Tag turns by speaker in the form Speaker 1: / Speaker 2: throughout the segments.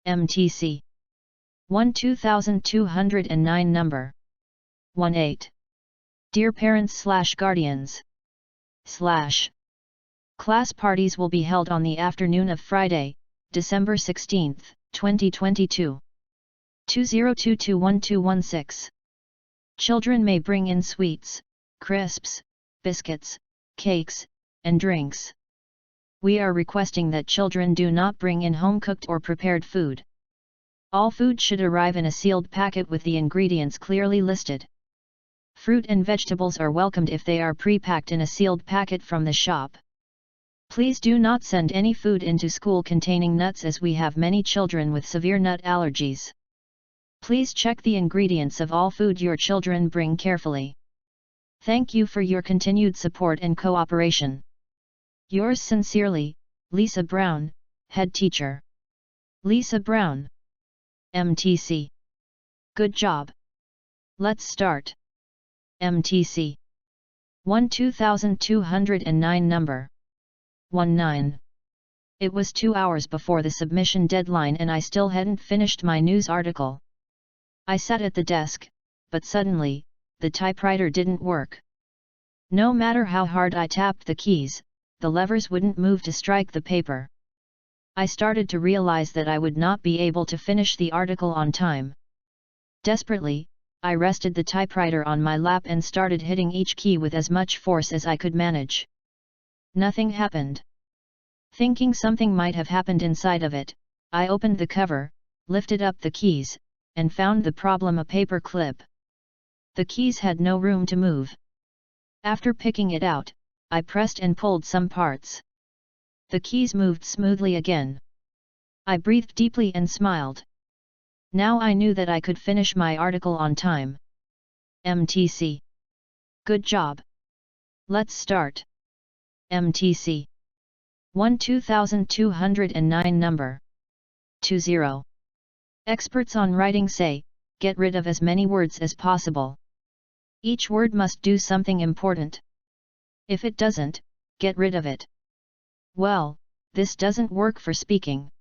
Speaker 1: MTC 12209 number 18. Dear parents/guardians / class parties will be held on the afternoon of Friday, December 16, 2022. 20221216. Children may bring in sweets, crisps, biscuits, cakes, and drinks. We are requesting that children do not bring in home-cooked or prepared food. All food should arrive in a sealed packet with the ingredients clearly listed. Fruit and vegetables are welcomed if they are pre-packed in a sealed packet from the shop. Please do not send any food into school containing nuts, as we have many children with severe nut allergies. Please check the ingredients of all food your children bring carefully. Thank you for your continued support and cooperation. Yours sincerely, Lisa Brown, Head Teacher. Lisa Brown. MTC. Good job. Let's start. MTC 12209 number 19. It was 2 hours before the submission deadline and I still hadn't finished my news article. I sat at the desk, but suddenly, the typewriter didn't work. No matter how hard I tapped the keys, the levers wouldn't move to strike the paper. I started to realize that I would not be able to finish the article on time. Desperately, I rested the typewriter on my lap and started hitting each key with as much force as I could manage. Nothing happened. Thinking something might have happened inside of it, I opened the cover, lifted up the keys, and found the problem: a paper clip. The keys had no room to move. After picking it out, I pressed and pulled some parts. The keys moved smoothly again. I breathed deeply and smiled. Now I knew that I could finish my article on time. MTC. Good job. Let's start. MTC 12209 number 20. Experts on writing say, get rid of as many words as possible. Each word must do something important. If it doesn't, get rid of it. Well, this doesn't work for speaking.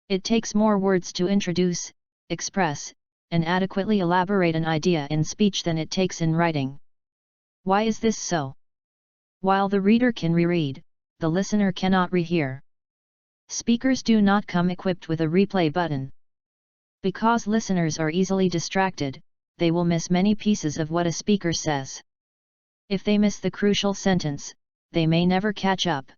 Speaker 1: It takes more words to introduce, express, and adequately elaborate an idea in speech than it takes in writing. Why is this so? While the reader can reread, the listener cannot rehear. Speakers do not come equipped with a replay button. Because listeners are easily distracted, they will miss many pieces of what a speaker says. If they miss the crucial sentence, they may never catch up.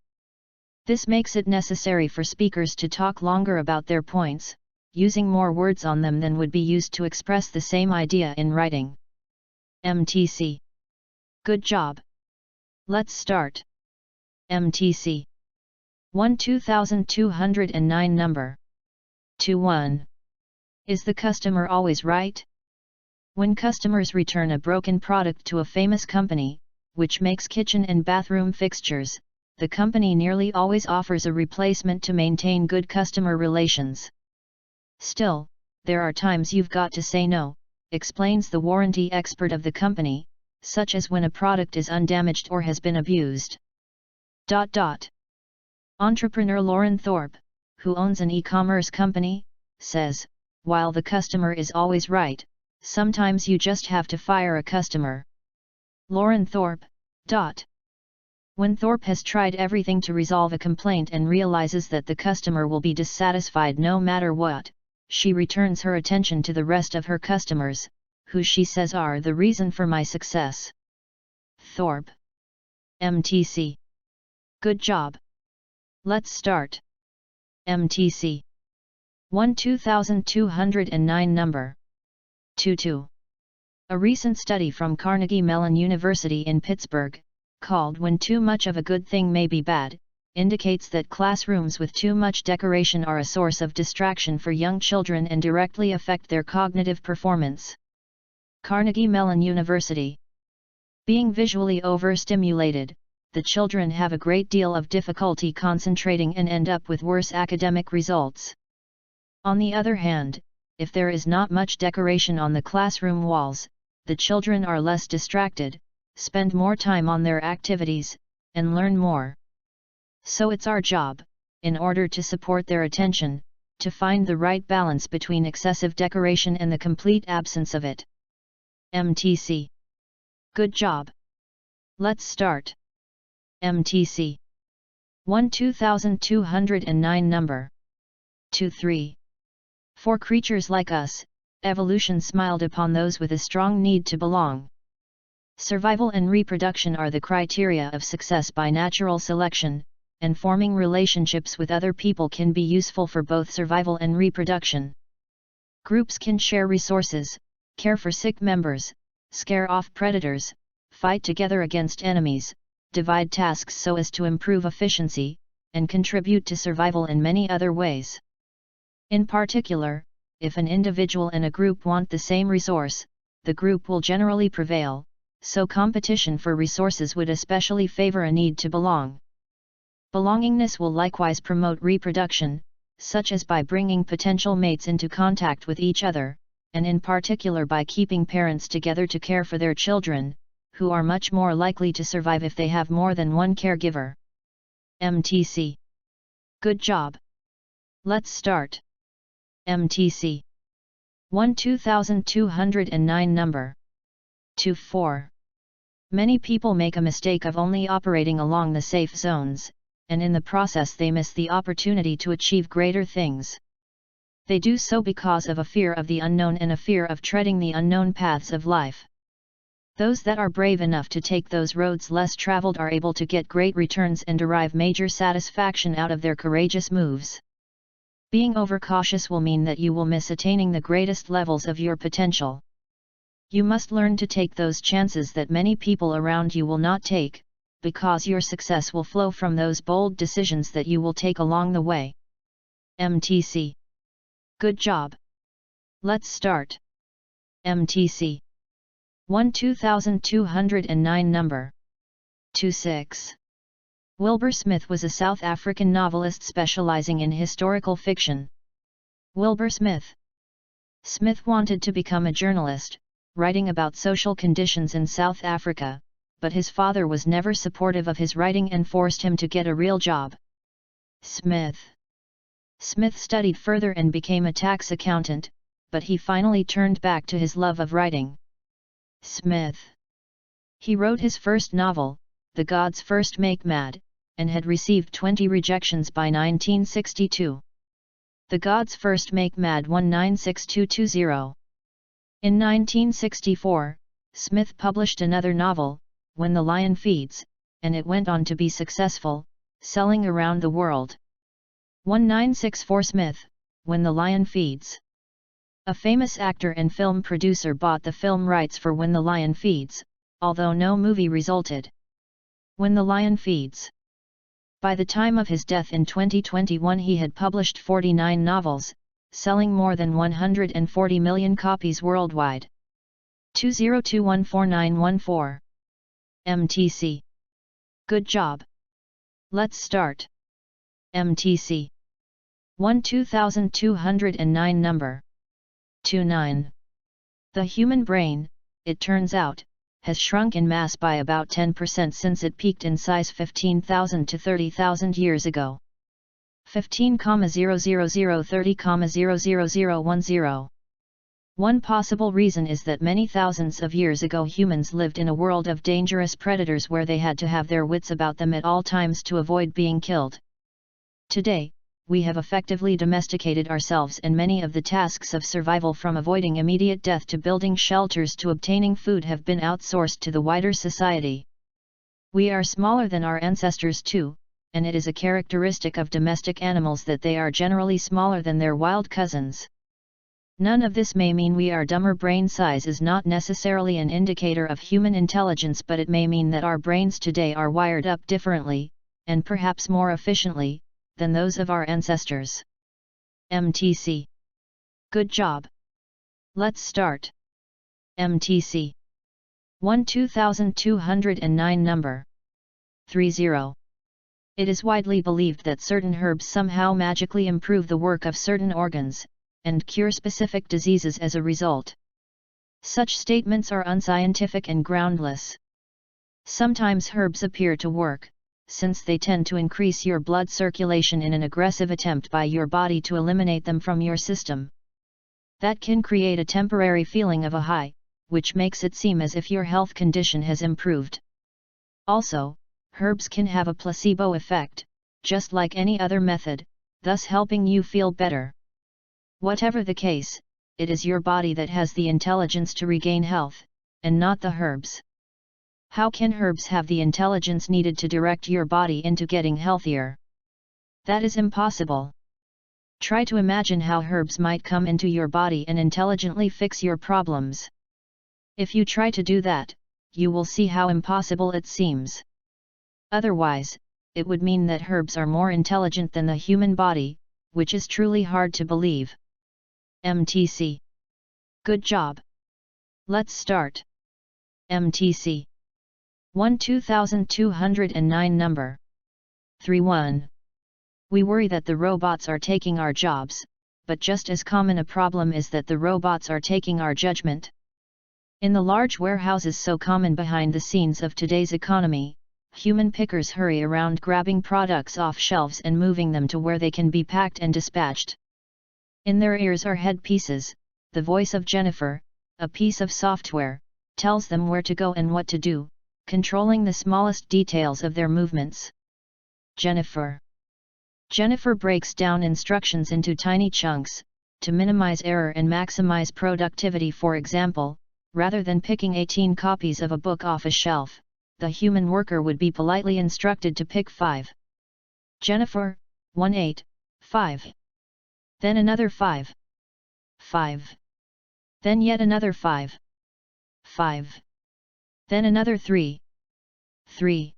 Speaker 1: This makes it necessary for speakers to talk longer about their points, using more words on them than would be used to express the same idea in writing. MTC. Good job. Let's start. MTC 12209 number 21. Is the customer always right? When customers return a broken product to a famous company, which makes kitchen and bathroom fixtures, the company nearly always offers a replacement to maintain good customer relations. Still, there are times you've got to say no, explains the warranty expert of the company, such as when a product is undamaged or has been abused. Entrepreneur Lauren Thorpe, who owns an e-commerce company, says, while the customer is always right, sometimes you just have to fire a customer. Lauren Thorpe. When Thorpe has tried everything to resolve a complaint and realizes that the customer will be dissatisfied no matter what, she returns her attention to the rest of her customers, who she says are the reason for my success. Thorpe. MTC. Good job. Let's start. MTC 12209 number 22. A recent study from Carnegie Mellon University in Pittsburgh, called When Too Much of a Good Thing May Be Bad, indicates that classrooms with too much decoration are a source of distraction for young children and directly affect their cognitive performance. Carnegie Mellon University. Being visually overstimulated, the children have a great deal of difficulty concentrating and end up with worse academic results. On the other hand, if there is not much decoration on the classroom walls, the children are less distracted, spend more time on their activities, and learn more. So it's our job, in order to support their attention, to find the right balance between excessive decoration and the complete absence of it. MTC. Good job. Let's start. MTC 1 2209 number 23. For creatures like us, evolution smiled upon those with a strong need to belong. Survival and reproduction are the criteria of success by natural selection, and forming relationships with other people can be useful for both survival and reproduction. Groups can share resources, care for sick members, scare off predators, fight together against enemies, divide tasks so as to improve efficiency, and contribute to survival in many other ways. In particular, if an individual and a group want the same resource, the group will generally prevail, so competition for resources would especially favor a need to belong. Belongingness will likewise promote reproduction, such as by bringing potential mates into contact with each other, and in particular by keeping parents together to care for their children, who are much more likely to survive if they have more than one caregiver. MTC. Good job. Let's start. MTC 1 2209 number 24. Many people make a mistake of only operating along the safe zones, and in the process they miss the opportunity to achieve greater things. They do so because of a fear of the unknown and a fear of treading the unknown paths of life. Those that are brave enough to take those roads less traveled are able to get great returns and derive major satisfaction out of their courageous moves. Being overcautious will mean that you will miss attaining the greatest levels of your potential. You must learn to take those chances that many people around you will not take, because your success will flow from those bold decisions that you will take along the way. MTC. Good job. Let's start. MTC 1 2209 number 26. Wilbur Smith was a South African novelist specializing in historical fiction. Wilbur Smith. Smith wanted to become a journalist, writing about social conditions in South Africa, but his father was never supportive of his writing and forced him to get a real job. Smith studied further and became a tax accountant, but he finally turned back to his love of writing. Smith. He wrote his first novel, The Gods First Make Mad, and had received 20 rejections by 1962. The Gods First Make Mad 196220. In 1964, Smith published another novel, When the Lion Feeds, and it went on to be successful, selling around the world. 1964 Smith, When the Lion Feeds. A famous actor and film producer bought the film rights for When the Lion Feeds, although no movie resulted. When the Lion Feeds. By the time of his death in 2021 he had published 49 novels, selling more than 140 million copies worldwide. 20214914. MTC. Good job. Let's start. MTC 1 2209 number 29. The human brain, it turns out, has shrunk in mass by about 10% since it peaked in size 15,000 to 30,000 years ago. 15,00030,00010. One possible reason is that many thousands of years ago humans lived in a world of dangerous predators where they had to have their wits about them at all times to avoid being killed. Today, we have effectively domesticated ourselves, and many of the tasks of survival, from avoiding immediate death to building shelters to obtaining food, have been outsourced to the wider society. We are smaller than our ancestors too, and it is a characteristic of domestic animals that they are generally smaller than their wild cousins. None of this may mean we are dumber. Brain size is not necessarily an indicator of human intelligence, but it may mean that our brains today are wired up differently, and perhaps more efficiently, than those of our ancestors. MTC. Good job. Let's start. MTC 1 2209 number 30. It is widely believed that certain herbs somehow magically improve the work of certain organs, and cure specific diseases as a result. Such statements are unscientific and groundless. Sometimes herbs appear to work, since they tend to increase your blood circulation in an aggressive attempt by your body to eliminate them from your system. That can create a temporary feeling of a high, which makes it seem as if your health condition has improved. Also, herbs can have a placebo effect, just like any other method, thus helping you feel better. Whatever the case, it is your body that has the intelligence to regain health, and not the herbs. How can herbs have the intelligence needed to direct your body into getting healthier? That is impossible. Try to imagine how herbs might come into your body and intelligently fix your problems. If you try to do that, you will see how impossible it seems. Otherwise, it would mean that herbs are more intelligent than the human body, which is truly hard to believe. MTC. Good job. Let's start. MTC 1 2209 number 31. We worry that the robots are taking our jobs, but just as common a problem is that the robots are taking our judgment. In the large warehouses so common behind the scenes of today's economy, human pickers hurry around grabbing products off shelves and moving them to where they can be packed and dispatched. In their ears are headpieces. The voice of Jennifer, a piece of software, tells them where to go and what to do, controlling the smallest details of their movements. Jennifer breaks down instructions into tiny chunks, to minimize error and maximize productivity. For example, rather than picking 18 copies of a book off a shelf, the human worker would be politely instructed to pick 5. Jennifer, 1 8, 5. Then another 5. 5. Then yet another 5. 5. Then another 3. 3.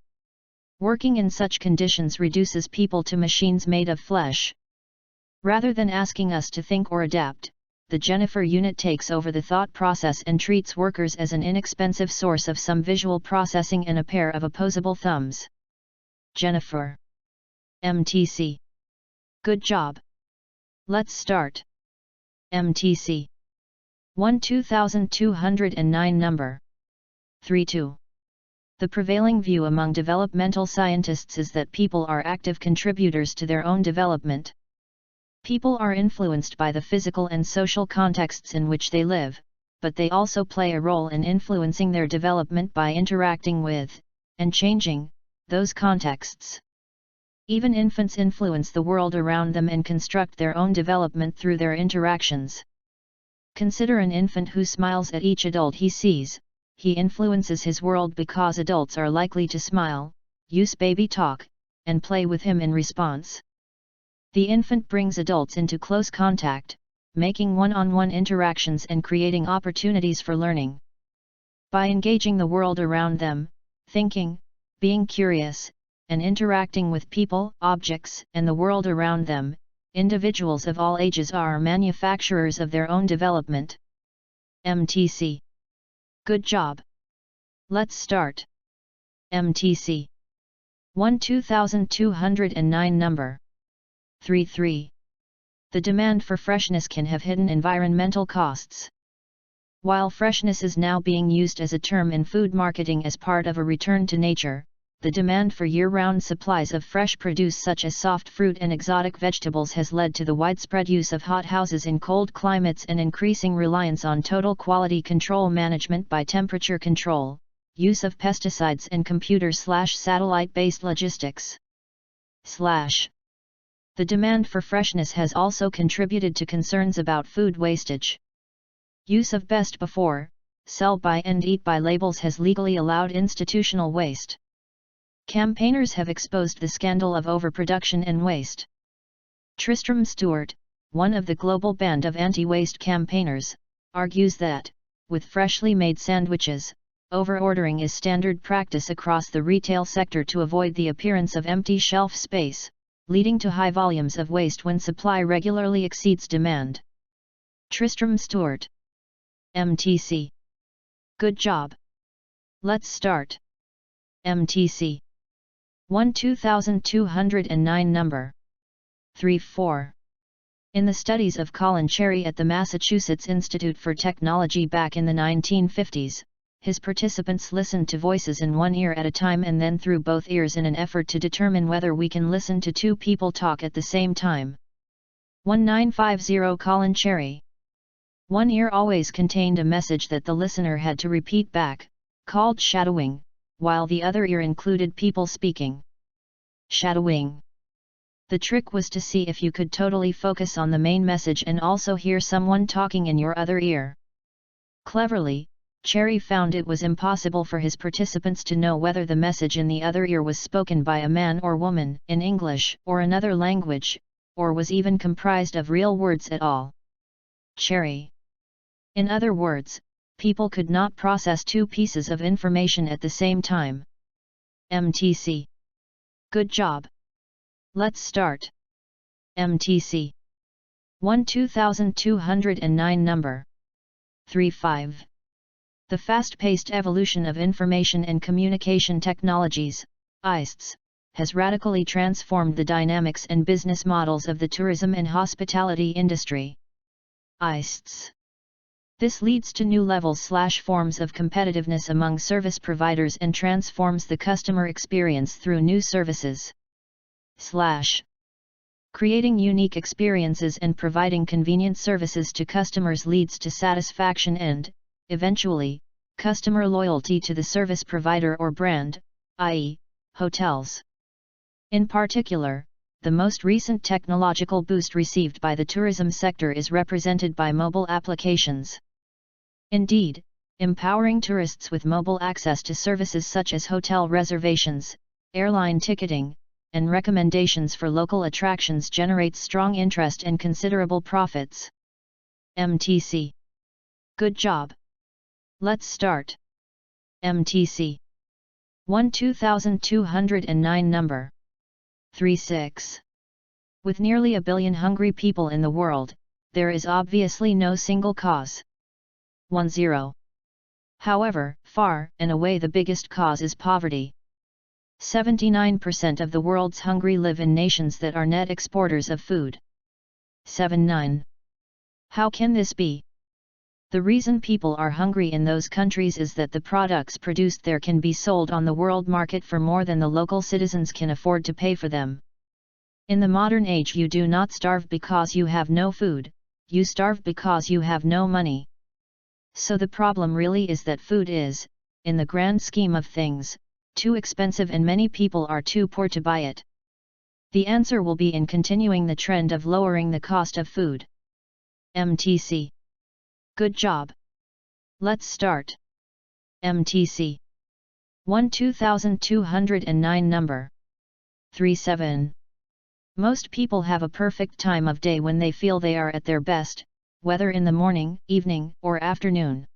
Speaker 1: Working in such conditions reduces people to machines made of flesh. Rather than asking us to think or adapt, the Jennifer unit takes over the thought process and treats workers as an inexpensive source of some visual processing and a pair of opposable thumbs. Jennifer. MTC. Good job. Let's start. MTC 1 2209 number 32. The prevailing view among developmental scientists is that people are active contributors to their own development. People are influenced by the physical and social contexts in which they live, but they also play a role in influencing their development by interacting with, and changing, those contexts. Even infants influence the world around them and construct their own development through their interactions. Consider an infant who smiles at each adult he sees. He influences his world because adults are likely to smile, use baby talk, and play with him in response. The infant brings adults into close contact, making one-on-one interactions and creating opportunities for learning. By engaging the world around them, thinking, being curious, and interacting with people, objects, and the world around them, individuals of all ages are manufacturers of their own development. MTC. Good job. Let's start. MTC 1 2209 number 33. The demand for freshness can have hidden environmental costs. While freshness is now being used as a term in food marketing as part of a return to nature, the demand for year-round supplies of fresh produce such as soft fruit and exotic vegetables has led to the widespread use of hothouses in cold climates and increasing reliance on total quality control management by temperature control, use of pesticides and computer/satellite-based logistics. The demand for freshness has also contributed to concerns about food wastage. Use of best before, sell by and eat by labels has legally allowed institutional waste. Campaigners have exposed the scandal of overproduction and waste. Tristram Stewart, one of the global band of anti-waste campaigners, argues that, with freshly made sandwiches, over-ordering is standard practice across the retail sector to avoid the appearance of empty shelf space, leading to high volumes of waste when supply regularly exceeds demand. Tristram Stewart. MTC. Good job. Let's start. MTC 1 2209 number 34. In the studies of Colin Cherry at the Massachusetts Institute for Technology back in the 1950s, his participants listened to voices in one ear at a time and then through both ears in an effort to determine whether we can listen to two people talk at the same time. 1950 Cherry. One ear always contained a message that the listener had to repeat back, called shadowing, while the other ear included people speaking. Shadowing. The trick was to see if you could totally focus on the main message and also hear someone talking in your other ear. Cleverly, Cherry found it was impossible for his participants to know whether the message in the other ear was spoken by a man or woman, in English or another language, or was even comprised of real words at all. Cherry. In other words, people could not process two pieces of information at the same time. MTC. Good job. Let's start. MTC. 12209 number 35. The fast-paced evolution of information and communication technologies, ICTs, has radically transformed the dynamics and business models of the tourism and hospitality industry. ICTs. This leads to new levels/forms of competitiveness among service providers and transforms the customer experience through new services. Creating unique experiences and providing convenient services to customers leads to satisfaction and, eventually, customer loyalty to the service provider or brand, i.e., hotels. In particular, the most recent technological boost received by the tourism sector is represented by mobile applications. Indeed, empowering tourists with mobile access to services such as hotel reservations, airline ticketing, and recommendations for local attractions generates strong interest and considerable profits. MTC. Good job. Let's start. MTC. 12209 number 36. With nearly a billion hungry people in the world, there is obviously no single cause. 10. However, far and away the biggest cause is poverty. 79% of the world's hungry live in nations that are net exporters of food. 79. How can this be? The reason people are hungry in those countries is that the products produced there can be sold on the world market for more than the local citizens can afford to pay for them. In the modern age, you do not starve because you have no food, you starve because you have no money. So the problem really is that food is, in the grand scheme of things, too expensive and many people are too poor to buy it. The answer will be in continuing the trend of lowering the cost of food. MTC. Good job. Let's start. MTC. 12209 number 37. Most people have a perfect time of day when they feel they are at their best, whether in the morning, evening, or afternoon.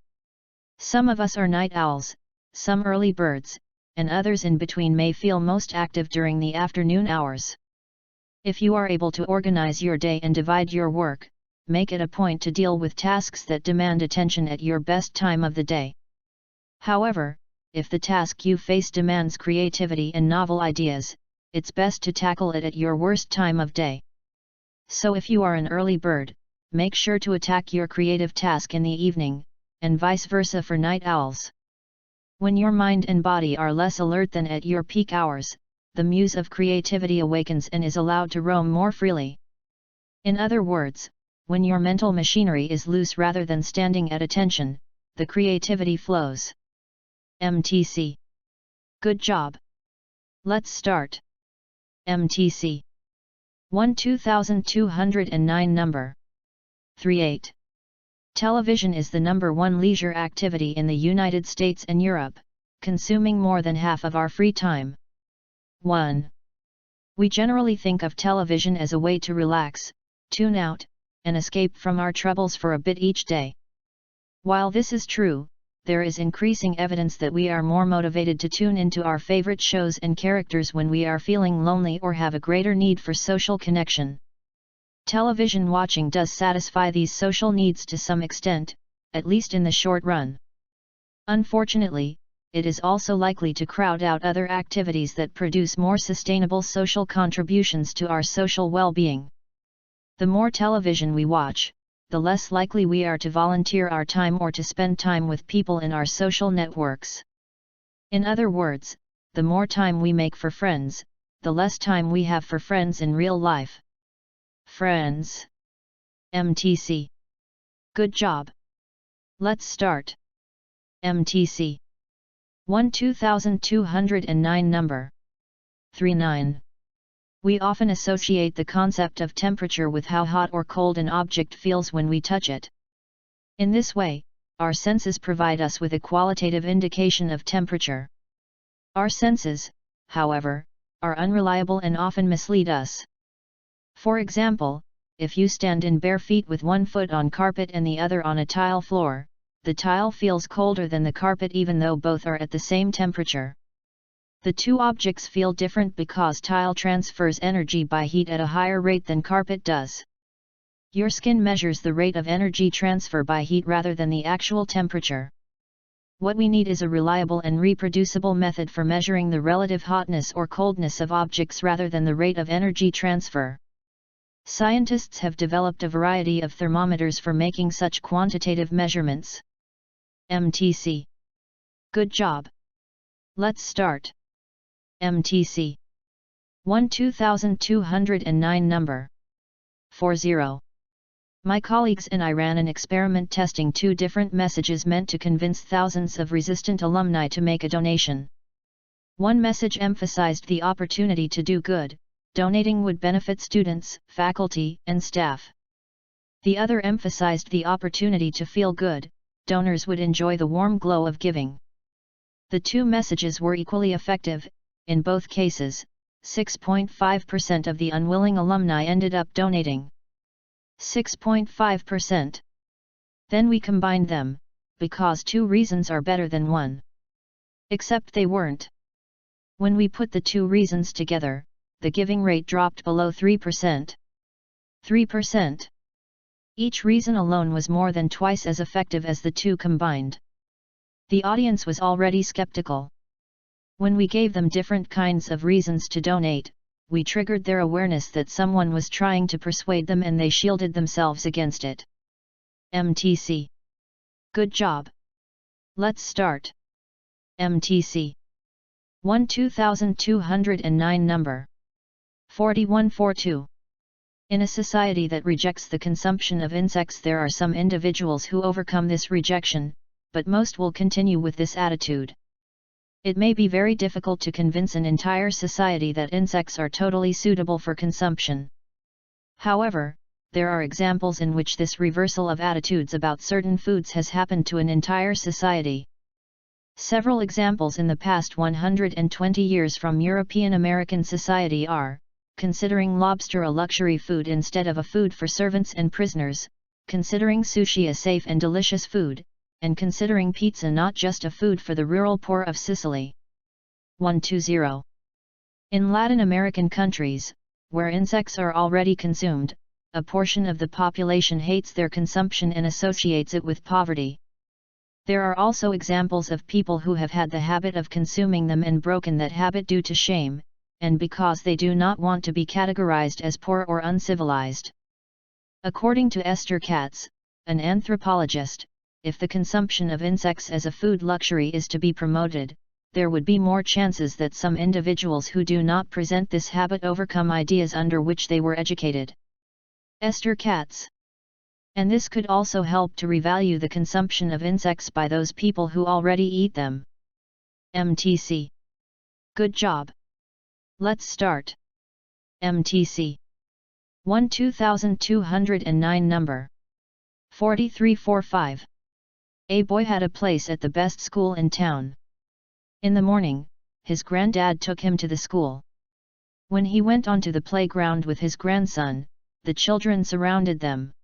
Speaker 1: Some of us are night owls, some early birds, and others in between may feel most active during the afternoon hours. If you are able to organize your day and divide your work, make it a point to deal with tasks that demand attention at your best time of the day. However, if the task you face demands creativity and novel ideas, it's best to tackle it at your worst time of day. So if you are an early bird, make sure to attack your creative task in the evening, and vice versa for night owls. When your mind and body are less alert than at your peak hours, the muse of creativity awakens and is allowed to roam more freely. In other words, when your mental machinery is loose rather than standing at attention, the creativity flows. MTC. Good job. Let's start. MTC. 12209 number 38. Television is the number one leisure activity in the United States and Europe, consuming more than half of our free time. 1. We generally think of television as a way to relax, tune out, and escape from our troubles for a bit each day. While this is true, there is increasing evidence that we are more motivated to tune into our favorite shows and characters when we are feeling lonely or have a greater need for social connection. Television watching does satisfy these social needs to some extent, at least in the short run. Unfortunately, it is also likely to crowd out other activities that produce more sustainable social contributions to our social well-being. The more television we watch, the less likely we are to volunteer our time or to spend time with people in our social networks. In other words, the more time we make for friends, the less time we have for friends in real life. Friends. MTC. Good job. Let's start. MTC. 12209 number. 39. We often associate the concept of temperature with how hot or cold an object feels when we touch it. In this way, our senses provide us with a qualitative indication of temperature. Our senses, however, are unreliable and often mislead us. For example, if you stand in bare feet with one foot on carpet and the other on a tile floor, the tile feels colder than the carpet even though both are at the same temperature. The two objects feel different because tile transfers energy by heat at a higher rate than carpet does. Your skin measures the rate of energy transfer by heat rather than the actual temperature. What we need is a reliable and reproducible method for measuring the relative hotness or coldness of objects rather than the rate of energy transfer. Scientists have developed a variety of thermometers for making such quantitative measurements. MTC. Good job. Let's start. MTC. 12209 number. 40. My colleagues and I ran an experiment testing two different messages meant to convince thousands of resistant alumni to make a donation. One message emphasized the opportunity to do good, donating would benefit students, faculty, and staff. The other emphasized the opportunity to feel good, donors would enjoy the warm glow of giving. The two messages were equally effective. In both cases, 6.5% of the unwilling alumni ended up donating. 6.5%. Then we combined them, because two reasons are better than one. Except they weren't. When we put the two reasons together, the giving rate dropped below 3%. 3%. Each reason alone was more than twice as effective as the two combined. The audience was already skeptical. When we gave them different kinds of reasons to donate, we triggered their awareness that someone was trying to persuade them and they shielded themselves against it. MTC. Good job. Let's start. MTC. 12209 number. 4142. In a society that rejects the consumption of insects, there are some individuals who overcome this rejection, but most will continue with this attitude. It may be very difficult to convince an entire society that insects are totally suitable for consumption. However, there are examples in which this reversal of attitudes about certain foods has happened to an entire society. Several examples in the past 120 years from European American society are: considering lobster a luxury food instead of a food for servants and prisoners, considering sushi a safe and delicious food, and considering pizza not just a food for the rural poor of Sicily. 120. In Latin American countries, where insects are already consumed, a portion of the population hates their consumption and associates it with poverty. There are also examples of people who have had the habit of consuming them and broken that habit due to shame, and because they do not want to be categorized as poor or uncivilized. According to Esther Katz, an anthropologist, if the consumption of insects as a food luxury is to be promoted, there would be more chances that some individuals who do not present this habit overcome ideas under which they were educated. Esther Katz. And this could also help to revalue the consumption of insects by those people who already eat them. MTC. Good job. Let's start. MTC. 12209 number. 4345. A boy had a place at the best school in town. In the morning, his granddad took him to the school. When he went onto the playground with his grandson, the children surrounded them.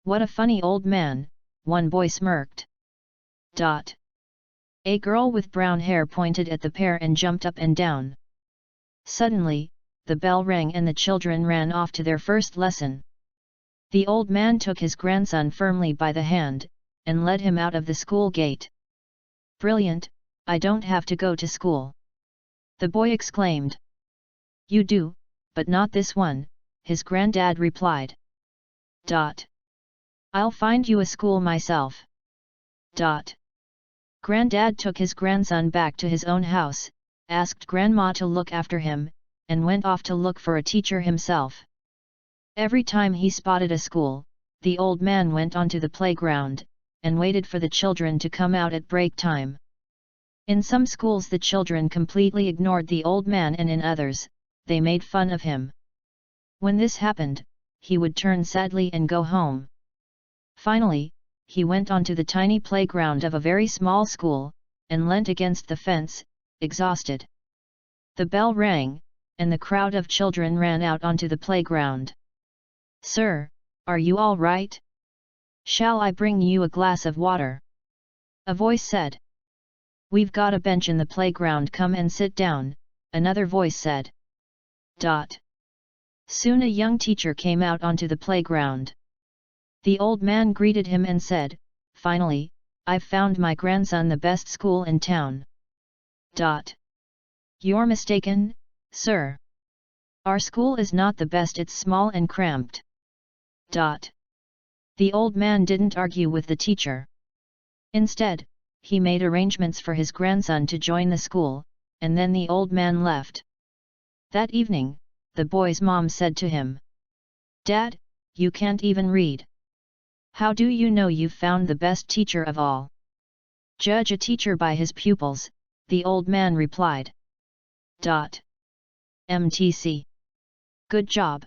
Speaker 1: "What a funny old man," one boy smirked. A girl with brown hair pointed at the pair and jumped up and down. Suddenly, the bell rang and the children ran off to their first lesson. The old man took his grandson firmly by the hand, and led him out of the school gate. "Brilliant, I don't have to go to school," the boy exclaimed. "You do, but not this one," his granddad replied. I'll find you a school myself. Granddad took his grandson back to his own house, asked Grandma to look after him, and went off to look for a teacher himself. Every time he spotted a school, the old man went onto the playground, and waited for the children to come out at break time. In some schools the children completely ignored the old man, and in others, they made fun of him. When this happened, he would turn sadly and go home. Finally, he went onto the tiny playground of a very small school, and leant against the fence, exhausted. The bell rang, and the crowd of children ran out onto the playground. "Sir, are you all right? Shall I bring you a glass of water?" a voice said. "We've got a bench in the playground, come and sit down," another voice said. Soon a young teacher came out onto the playground. The old man greeted him and said, "Finally, I've found my grandson the best school in town." "You're mistaken, sir. Our school is not the best, it's small and cramped." The old man didn't argue with the teacher. Instead, he made arrangements for his grandson to join the school, and then the old man left. That evening, the boy's mom said to him, "Dad, you can't even read. How do you know you've found the best teacher of all?" "Judge a teacher by his pupils," the old man replied. MTC. Good job.